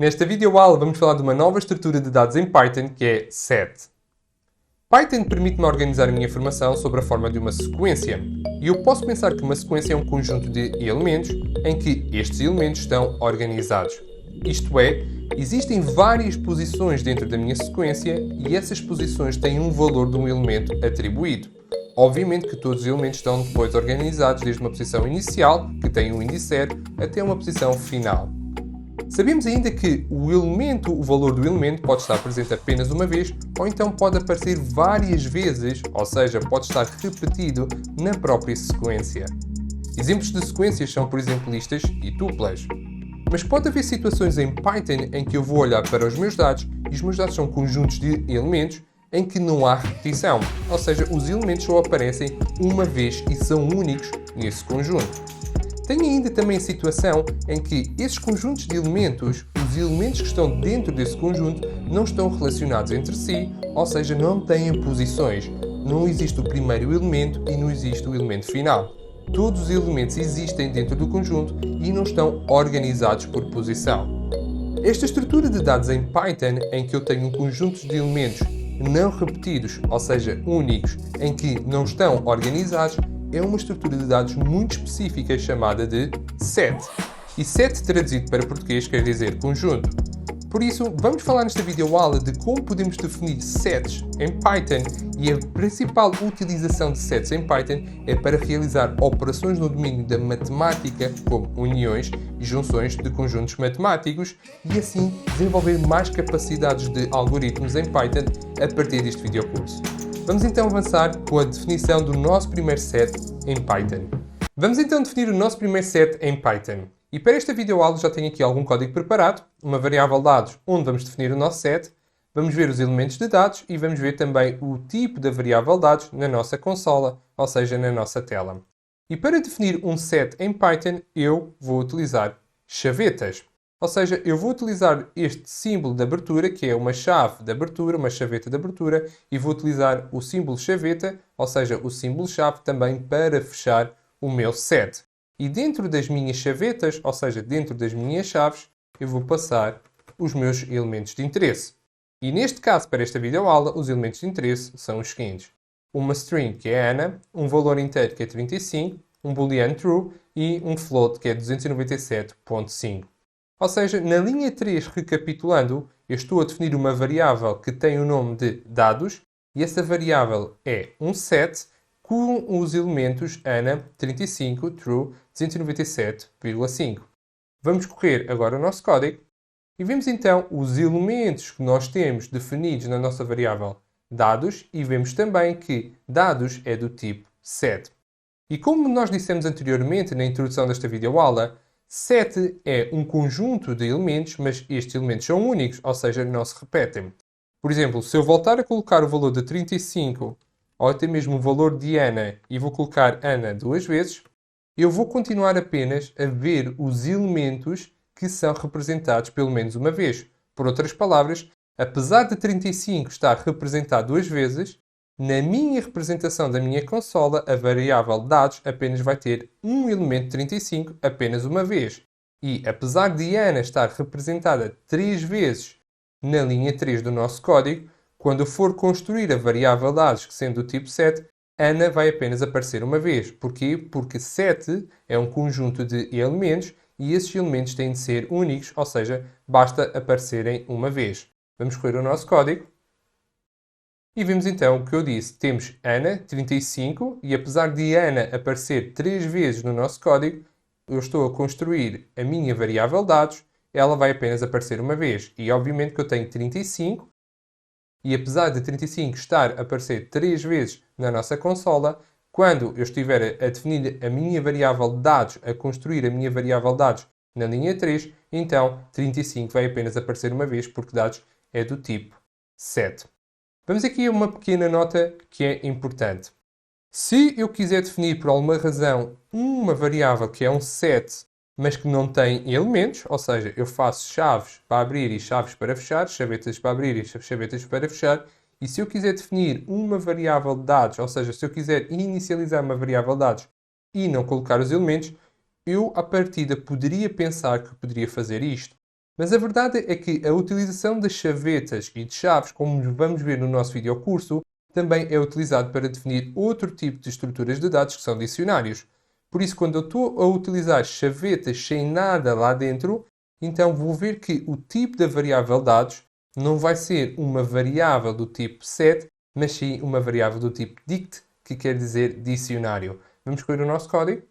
Nesta videoaula vamos falar de uma nova estrutura de dados em Python que é set. Python permite-me organizar a minha informação sobre a forma de uma sequência. E eu posso pensar que uma sequência é um conjunto de elementos em que estes elementos estão organizados. Isto é, existem várias posições dentro da minha sequência e essas posições têm um valor de um elemento atribuído. Obviamente que todos os elementos estão depois organizados desde uma posição inicial, que tem um índice 0, até uma posição final. Sabemos ainda que o valor do elemento pode estar presente apenas uma vez ou então pode aparecer várias vezes, ou seja, pode estar repetido na própria sequência. Exemplos de sequências são, por exemplo, listas e tuplas. Mas pode haver situações em Python em que eu vou olhar para os meus dados e os meus dados são conjuntos de elementos em que não há repetição, ou seja, os elementos só aparecem uma vez e são únicos nesse conjunto. Tem ainda também a situação em que esses conjuntos de elementos, os elementos que estão dentro desse conjunto, não estão relacionados entre si, ou seja, não têm posições. Não existe o primeiro elemento e não existe o elemento final. Todos os elementos existem dentro do conjunto e não estão organizados por posição. Esta estrutura de dados em Python, em que eu tenho um conjunto de elementos não repetidos, ou seja, únicos, em que não estão organizados, é uma estrutura de dados muito específica chamada de set. E set traduzido para português quer dizer conjunto. Por isso, vamos falar nesta videoaula de como podemos definir sets em Python e a principal utilização de sets em Python é para realizar operações no domínio da matemática, como uniões e junções de conjuntos matemáticos e assim desenvolver mais capacidades de algoritmos em Python a partir deste videocurso. Vamos então avançar com a definição do nosso primeiro set em Python. Vamos então definir o nosso primeiro set em Python. E para esta videoaula já tenho aqui algum código preparado, uma variável dados onde vamos definir o nosso set, vamos ver os elementos de dados e vamos ver também o tipo da variável dados na nossa consola, ou seja, na nossa tela. E para definir um set em Python, eu vou utilizar chavetas. Ou seja, eu vou utilizar este símbolo de abertura, que é uma chave de abertura, uma chaveta de abertura, e vou utilizar o símbolo chaveta, ou seja, o símbolo chave, também para fechar o meu set. E dentro das minhas chavetas, ou seja, dentro das minhas chaves, eu vou passar os meus elementos de interesse. E neste caso, para esta videoaula, os elementos de interesse são os seguintes. Uma string, que é Ana, um valor inteiro, que é 35, um boolean true e um float, que é 297.5. Ou seja, na linha 3, recapitulando, eu estou a definir uma variável que tem o nome de dados e essa variável é um set com os elementos Ana, 35, true, 297,5. Vamos correr agora o nosso código e vemos então os elementos que nós temos definidos na nossa variável dados e vemos também que dados é do tipo set. E como nós dissemos anteriormente na introdução desta videoaula, set é um conjunto de elementos, mas estes elementos são únicos, ou seja, não se repetem. Por exemplo, se eu voltar a colocar o valor de 35 ou até mesmo o valor de Ana e vou colocar Ana duas vezes, eu vou continuar apenas a ver os elementos que são representados pelo menos uma vez. Por outras palavras, apesar de 35 estar representado duas vezes, na minha representação da minha consola, a variável dados apenas vai ter um elemento 35 apenas uma vez. E apesar de Ana estar representada 3 vezes na linha 3 do nosso código, quando eu for construir a variável dados que sendo do tipo set, Ana vai apenas aparecer uma vez. Porquê? Porque set é um conjunto de elementos e esses elementos têm de ser únicos, ou seja, basta aparecerem uma vez. Vamos correr o nosso código. E vemos então o que eu disse. Temos Ana, 35, e apesar de Ana aparecer 3 vezes no nosso código, eu estou a construir a minha variável dados, ela vai apenas aparecer uma vez. E obviamente que eu tenho 35, e apesar de 35 estar a aparecer 3 vezes na nossa consola, quando eu estiver a definir a minha variável dados, a construir a minha variável dados na linha 3, então 35 vai apenas aparecer uma vez, porque dados é do tipo set. Vamos aqui a uma pequena nota que é importante. Se eu quiser definir por alguma razão uma variável que é um set, mas que não tem elementos, ou seja, eu faço chaves para abrir e chaves para fechar, chavetas para abrir e chavetas para fechar, e se eu quiser definir uma variável de dados, ou seja, se eu quiser inicializar uma variável de dados e não colocar os elementos, eu, à partida, poderia pensar que poderia fazer isto. Mas a verdade é que a utilização das chavetas e de chaves, como vamos ver no nosso videocurso, também é utilizado para definir outro tipo de estruturas de dados que são dicionários. Por isso, quando eu estou a utilizar chavetas sem nada lá dentro, então vou ver que o tipo da variável dados não vai ser uma variável do tipo set, mas sim uma variável do tipo dict, que quer dizer dicionário. Vamos escolher o nosso código.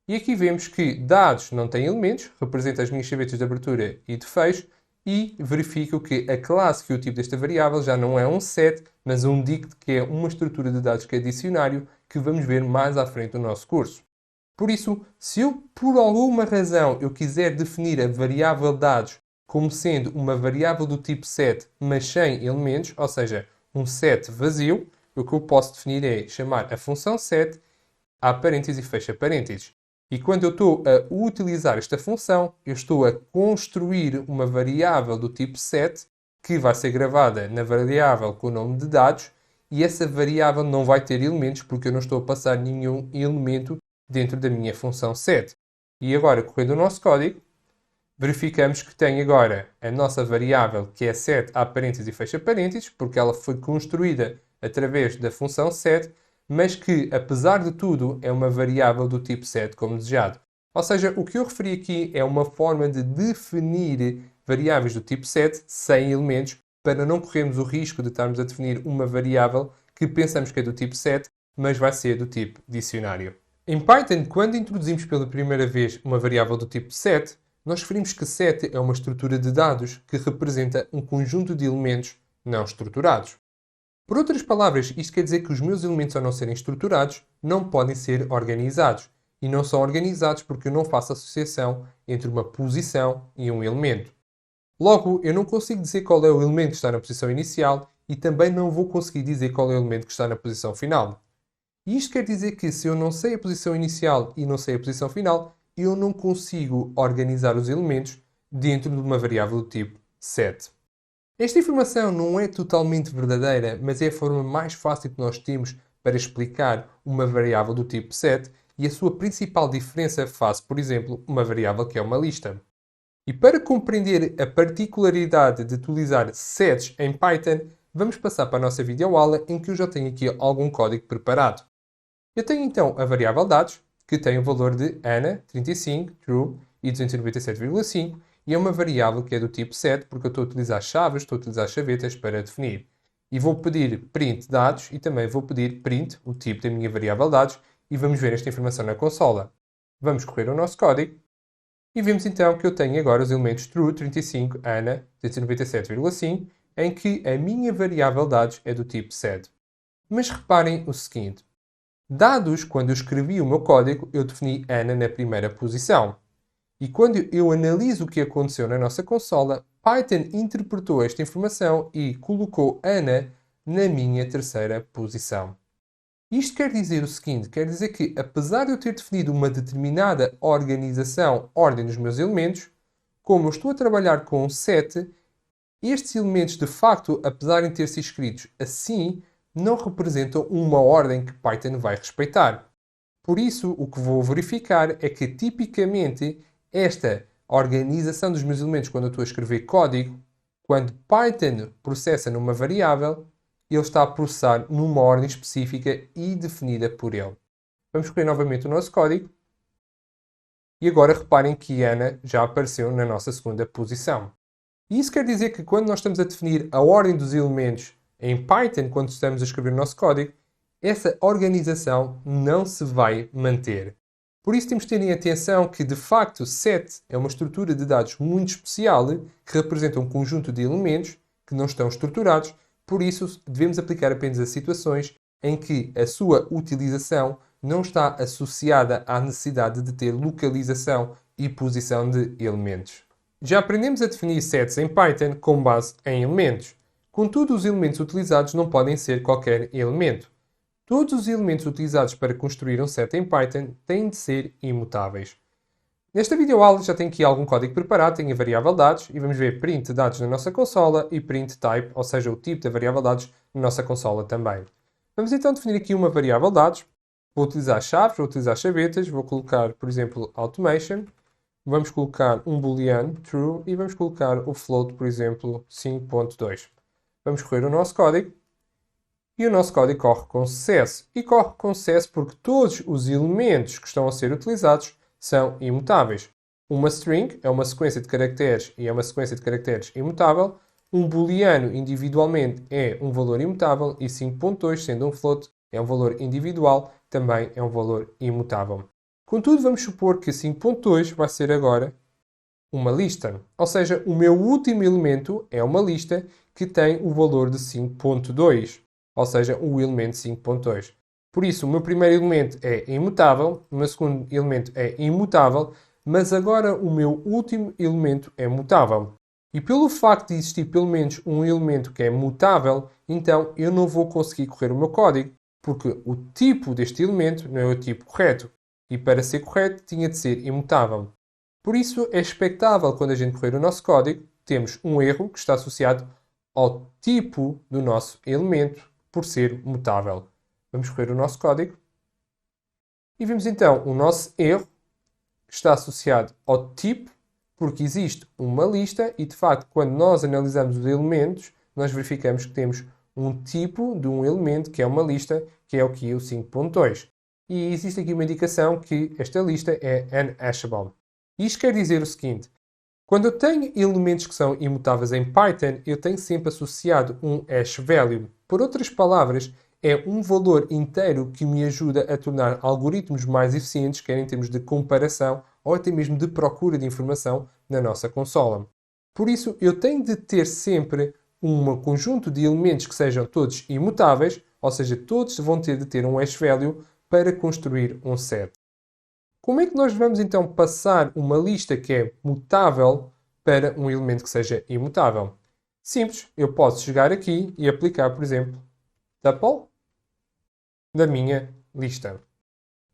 E aqui vemos que dados não têm elementos, representa as minhas chavetas de abertura e de fecho, e verifico que a classe que é o tipo desta variável já não é um set, mas um dict, que é uma estrutura de dados que é dicionário, que vamos ver mais à frente no nosso curso. Por isso, se eu, por alguma razão, eu quiser definir a variável dados como sendo uma variável do tipo set, mas sem elementos, ou seja, um set vazio, o que eu posso definir é chamar a função set, abre parênteses e fecha parênteses. E quando eu estou a utilizar esta função, eu estou a construir uma variável do tipo set que vai ser gravada na variável com o nome de dados, e essa variável não vai ter elementos porque eu não estou a passar nenhum elemento dentro da minha função set. E agora, correndo o nosso código, verificamos que tem agora a nossa variável que é set, abre parênteses e fecha parênteses, porque ela foi construída através da função set, mas que, apesar de tudo, é uma variável do tipo set como desejado. Ou seja, o que eu referi aqui é uma forma de definir variáveis do tipo set sem elementos, para não corrermos o risco de estarmos a definir uma variável que pensamos que é do tipo set, mas vai ser do tipo dicionário. Em Python, quando introduzimos pela primeira vez uma variável do tipo set, nós referimos que set é uma estrutura de dados que representa um conjunto de elementos não estruturados. Por outras palavras, isto quer dizer que os meus elementos, ao não serem estruturados, não podem ser organizados. E não são organizados porque eu não faço associação entre uma posição e um elemento. Logo, eu não consigo dizer qual é o elemento que está na posição inicial e também não vou conseguir dizer qual é o elemento que está na posição final. E isto quer dizer que se eu não sei a posição inicial e não sei a posição final, eu não consigo organizar os elementos dentro de uma variável do tipo set. Esta informação não é totalmente verdadeira, mas é a forma mais fácil que nós temos para explicar uma variável do tipo set e a sua principal diferença face, por exemplo, uma variável que é uma lista. E para compreender a particularidade de utilizar sets em Python, vamos passar para a nossa videoaula em que eu já tenho aqui algum código preparado. Eu tenho então a variável dados, que tem o valor de Ana, 35, true, e 297,5, e é uma variável que é do tipo set, porque eu estou a utilizar chaves, estou a utilizar chavetas para definir. E vou pedir print dados e também vou pedir print, o tipo da minha variável dados, e vamos ver esta informação na consola. Vamos correr o nosso código e vemos então que eu tenho agora os elementos true, 35, Ana, 297,5, em que a minha variável dados é do tipo set. Mas reparem o seguinte. Dados, quando eu escrevi o meu código, eu defini Ana na primeira posição. E quando eu analiso o que aconteceu na nossa consola, Python interpretou esta informação e colocou Ana na minha terceira posição. Isto quer dizer o seguinte, quer dizer que, apesar de eu ter definido uma determinada organização, ordem dos meus elementos, como eu estou a trabalhar com um set, estes elementos, de facto, apesar de ter sido escritos assim, não representam uma ordem que Python vai respeitar. Por isso, o que vou verificar é que, tipicamente, esta organização dos meus elementos, quando eu estou a escrever código, quando Python processa numa variável, ele está a processar numa ordem específica e definida por ele. Vamos escolher novamente o nosso código. E agora reparem que Ana já apareceu na nossa segunda posição. E isso quer dizer que quando nós estamos a definir a ordem dos elementos em Python, quando estamos a escrever o nosso código, essa organização não se vai manter. Por isso temos de ter em atenção que, de facto, set é uma estrutura de dados muito especial que representa um conjunto de elementos que não estão estruturados. Por isso, devemos aplicar apenas a situações em que a sua utilização não está associada à necessidade de ter localização e posição de elementos. Já aprendemos a definir sets em Python com base em elementos. Contudo, os elementos utilizados não podem ser qualquer elemento. Todos os elementos utilizados para construir um set em Python têm de ser imutáveis. Nesta videoaula já tenho aqui algum código preparado, tenho a variável dados e vamos ver print dados na nossa consola e print type, ou seja, o tipo da variável dados na nossa consola também. Vamos então definir aqui uma variável dados. Vou utilizar chaves, vou utilizar chavetas, vou colocar, por exemplo, automation. vamos colocar um booleano, true, e vamos colocar o float, por exemplo, 5.2. Vamos correr o nosso código. E o nosso código corre com sucesso. E corre com sucesso porque todos os elementos que estão a ser utilizados são imutáveis. Uma string é uma sequência de caracteres e é uma sequência de caracteres imutável. Um booleano individualmente é um valor imutável e 5.2, sendo um float, é um valor individual, também é um valor imutável. Contudo, vamos supor que 5.2 vai ser agora uma lista. Ou seja, o meu último elemento é uma lista que tem o valor de 5.2. Ou seja, o elemento 5.2. Por isso, o meu primeiro elemento é imutável, o meu segundo elemento é imutável, mas agora o meu último elemento é mutável. E pelo facto de existir pelo menos um elemento que é mutável, então eu não vou conseguir correr o meu código, porque o tipo deste elemento não é o tipo correto. E para ser correto, tinha de ser imutável. Por isso, é expectável quando a gente correr o nosso código, temos um erro que está associado ao tipo do nosso elemento, por ser mutável. Vamos correr o nosso código. E vemos então o nosso erro, que está associado ao tipo, porque existe uma lista e, de facto, quando nós analisamos os elementos, nós verificamos que temos um tipo de um elemento, que é uma lista, que é o que é o 5.2. E existe aqui uma indicação que esta lista é unhashable. Isto quer dizer o seguinte: quando eu tenho elementos que são imutáveis em Python, eu tenho sempre associado um hash value. Por outras palavras, é um valor inteiro que me ajuda a tornar algoritmos mais eficientes, quer em termos de comparação ou até mesmo de procura de informação na nossa consola. Por isso, eu tenho de ter sempre um conjunto de elementos que sejam todos imutáveis, ou seja, todos vão ter de ter um hash value para construir um set. Como é que nós vamos então passar uma lista que é mutável para um elemento que seja imutável? Simples, eu posso chegar aqui e aplicar, por exemplo, tuple da minha lista.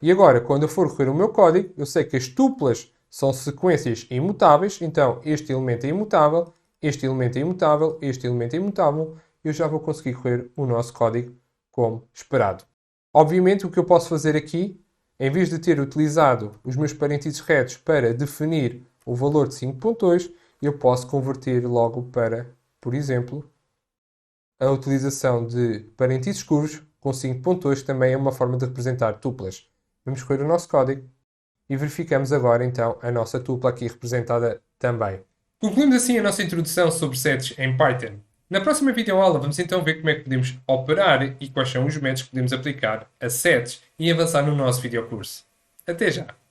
E agora, quando eu for correr o meu código, eu sei que as tuplas são sequências imutáveis, então este elemento é imutável, este elemento é imutável, este elemento é imutável, eu já vou conseguir correr o nosso código como esperado. Obviamente, o que eu posso fazer aqui, em vez de ter utilizado os meus parênteses retos para definir o valor de 5.2, eu posso converter logo para, por exemplo, a utilização de parênteses curvos com 5.2 também é uma forma de representar tuplas. Vamos correr o nosso código e verificamos agora então a nossa tupla aqui representada também. Concluímos assim a nossa introdução sobre sets em Python. Na próxima videoaula vamos então ver como é que podemos operar e quais são os métodos que podemos aplicar a sets e avançar no nosso videocurso. Até já!